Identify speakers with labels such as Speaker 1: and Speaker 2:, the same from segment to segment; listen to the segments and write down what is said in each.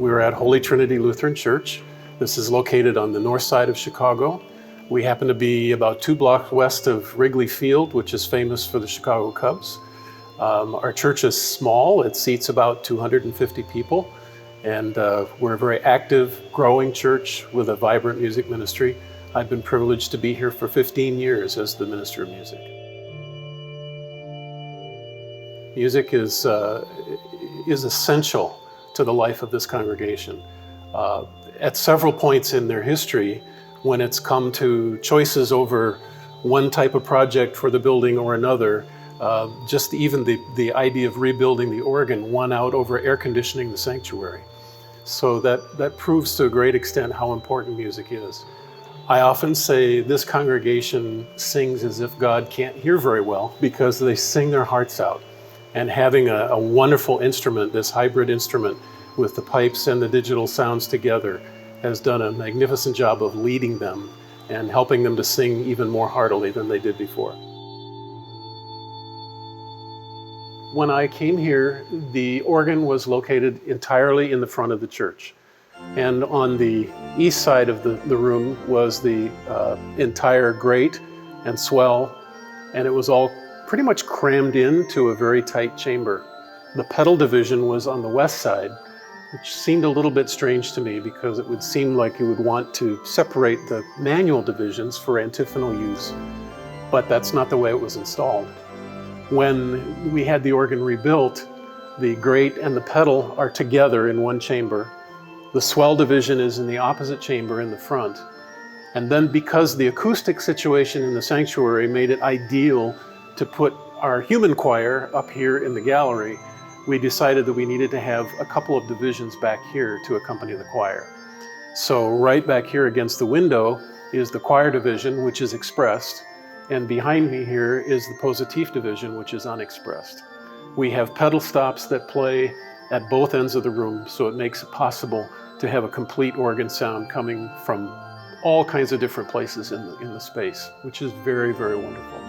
Speaker 1: We're at Holy Trinity Lutheran Church. This is located on the north side of Chicago. We happen to be about 2 blocks west of Wrigley Field, which is famous for the Chicago Cubs. Our church is small. It seats about 250 people. And we're a very active, growing church with a vibrant music ministry. I've been privileged to be here for 15 years as the minister of music. Music is essential to the life of this congregation. At several points in their history, when it's come to choices over one type of project for the building or another, just even the idea of rebuilding the organ won out over air conditioning the sanctuary. So that proves to a great extent how important music is. I often say this congregation sings as if God can't hear very well because they sing their hearts out. And having a wonderful instrument, this hybrid instrument with the pipes and the digital sounds together, has done a magnificent job of leading them and helping them to sing even more heartily than they did before. When I came here, the organ was located entirely in the front of the church. And on the east side of the room was the entire Great and Swell, and it was all pretty much crammed into a very tight chamber. The pedal division was on the west side, which seemed a little bit strange to me because it would seem like you would want to separate the manual divisions for antiphonal use, but that's not the way it was installed. When we had the organ rebuilt, the Great and the pedal are together in one chamber. The Swell division is in the opposite chamber in the front. And then because the acoustic situation in the sanctuary made it ideal to put our human choir up here in the gallery, we decided that we needed to have a couple of divisions back here to accompany the choir. So right back here against the window is the choir division, which is expressed, and behind me here is the Positiv division, which is unexpressed. We have pedal stops that play at both ends of the room, so it makes it possible to have a complete organ sound coming from all kinds of different places in the space, which is very, very wonderful.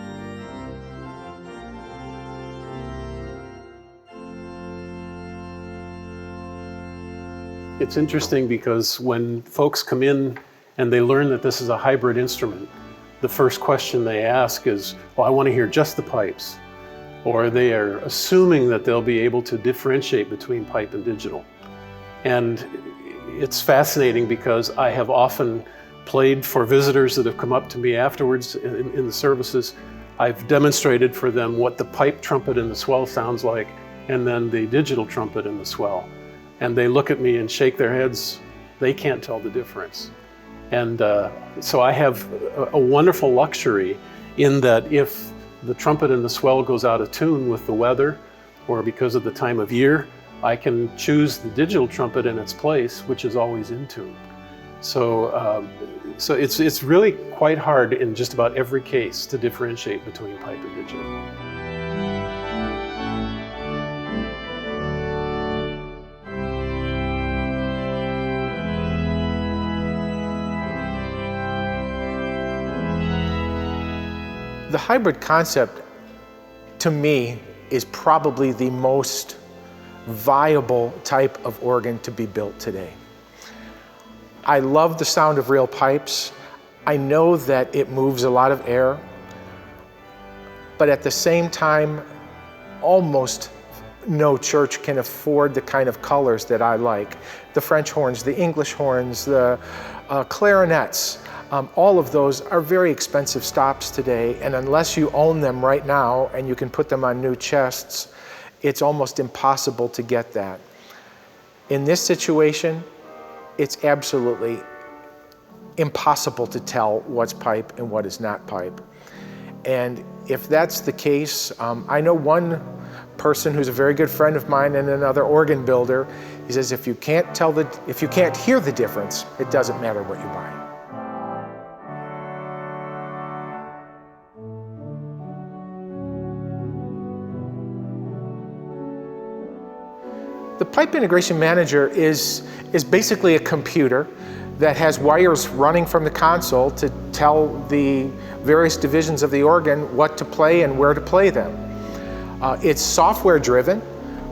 Speaker 1: It's interesting because when folks come in and they learn that this is a hybrid instrument, the first question they ask is, well, I want to hear just the pipes. Or they are assuming that they'll be able to differentiate between pipe and digital. And it's fascinating because I have often played for visitors that have come up to me afterwards in the services. I've demonstrated for them what the pipe trumpet in the Swell sounds like, and then the digital trumpet in the Swell. And they look at me and shake their heads. They can't tell the difference. And so I have a wonderful luxury in that if the trumpet in the Swell goes out of tune with the weather or because of the time of year, I can choose the digital trumpet in its place, which is always in tune. So it's really quite hard in just about every case to differentiate between pipe and digital.
Speaker 2: The hybrid concept, to me, is probably the most viable type of organ to be built today. I love the sound of real pipes. I know that it moves a lot of air, but at the same time, almost no church can afford the kind of colors that I like. The French horns, the English horns, the clarinets. All of those are very expensive stops today, and unless you own them right now and you can put them on new chests, it's almost impossible to get that. In this situation, it's absolutely impossible to tell what's pipe and what is not pipe. And if that's the case, I know one person who's a very good friend of mine and another organ builder. He says, if you can't hear the difference, it doesn't matter what you buy. The Pipe Integration Manager is basically a computer that has wires running from the console to tell the various divisions of the organ what to play and where to play them. It's software driven,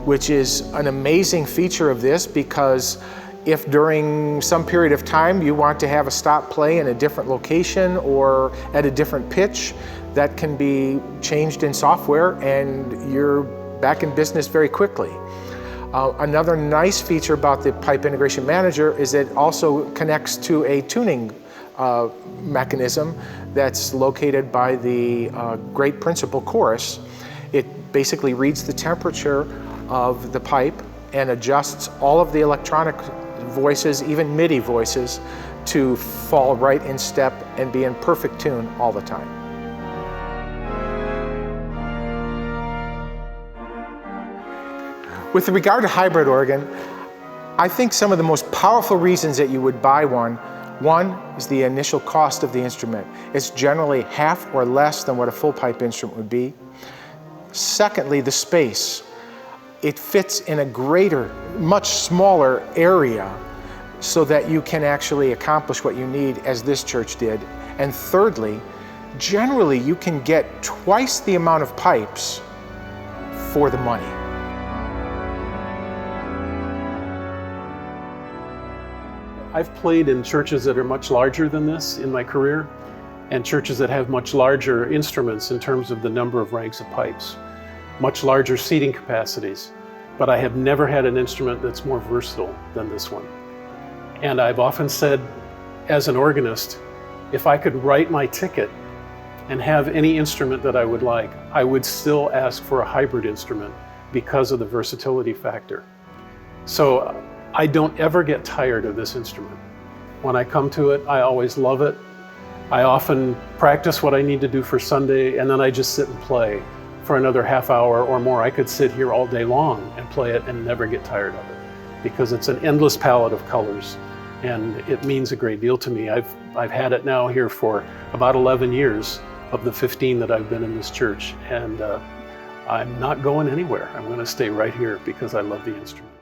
Speaker 2: which is an amazing feature of this because If during some period of time you want to have a stop play in a different location or at a different pitch, that can be changed in software and you're back in business very quickly. Another nice feature about the Pipe Integration Manager is it also connects to a tuning mechanism that's located by the Great Principal Chorus. It basically reads the temperature of the pipe and adjusts all of the electronic voices, even MIDI voices, to fall right in step and be in perfect tune all the time. With regard to hybrid organ, I think some of the most powerful reasons that you would buy one is the initial cost of the instrument. It's generally half or less than what a full pipe instrument would be. Secondly, the space. It fits in a greater, much smaller area so that you can actually accomplish what you need, as this church did. And thirdly, generally you can get twice the amount of pipes for the money.
Speaker 1: I've played in churches that are much larger than this in my career, and churches that have much larger instruments in terms of the number of ranks of pipes, much larger seating capacities, but I have never had an instrument that's more versatile than this one. And I've often said, as an organist, if I could write my ticket and have any instrument that I would like, I would still ask for a hybrid instrument because of the versatility factor. So I don't ever get tired of this instrument. When I come to it, I always love it. I often practice what I need to do for Sunday, and then I just sit and play for another half hour or more. I could sit here all day long and play it and never get tired of it, because it's an endless palette of colors, and it means a great deal to me. I've had it now here for about 11 years of the 15 that I've been in this church, and I'm not going anywhere. I'm going to stay right here because I love the instrument.